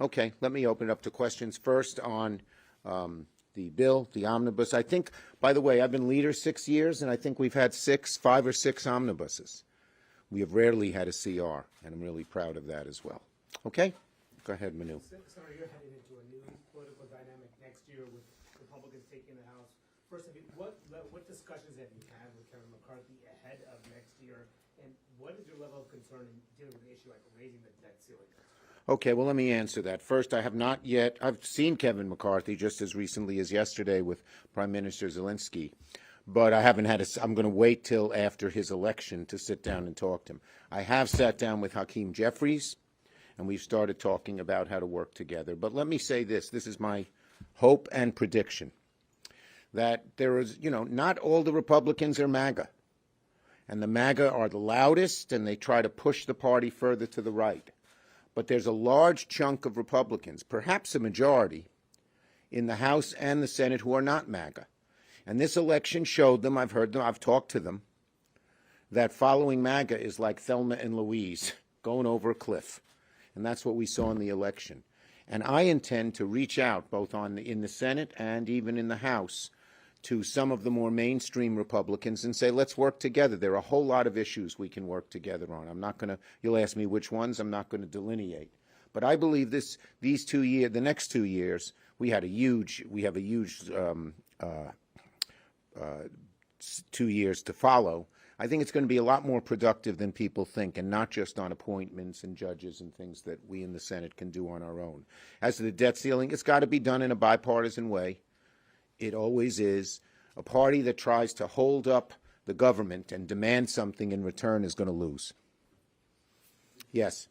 Okay, let me open it up to questions first on the bill, the omnibus. I think, by the way, I've been leader 6 years, and I think we've had 5 or 6 omnibuses. We have rarely had a CR, and I'm really proud of that as well. Okay? Go ahead, Manu. Senator, you're heading into a new political dynamic next year with Republicans taking the House. First, what discussions have you had with Kevin McCarthy ahead of next year, and what is your level of concern in dealing with an issue like raising the debt ceiling? Okay, well, let me answer that. First, I have not yet, I've seen Kevin McCarthy just as recently as yesterday with Prime Minister Zelensky, but I haven't had I'm going to wait till after his election to sit down and talk to him. I have sat down with Hakeem Jeffries, and we've started talking about how to work together. But let me say this is my hope and prediction, that there is, not all the Republicans are MAGA. And the MAGA are the loudest, and they try to push the party further to the right. But there's a large chunk of Republicans, perhaps a majority, in the House and the Senate who are not MAGA. And this election showed them, I've heard them, I've talked to them, that following MAGA is like Thelma and Louise, going over a cliff. And that's what we saw in the election. And I intend to reach out, both in the Senate and even in the House, to some of the more mainstream Republicans and say, let's work together. There are a whole lot of issues we can work together on. I'm not going to, you'll ask me which ones, I'm not going to delineate. But I believe these 2 years, the next 2 years, we have a huge 2 years to follow. I think it's going to be a lot more productive than people think, and not just on appointments and judges and things that we in the Senate can do on our own. As to the debt ceiling, it's got to be done in a bipartisan way. It always is. A party that tries to hold up the government and demand something in return is going to lose. Yes.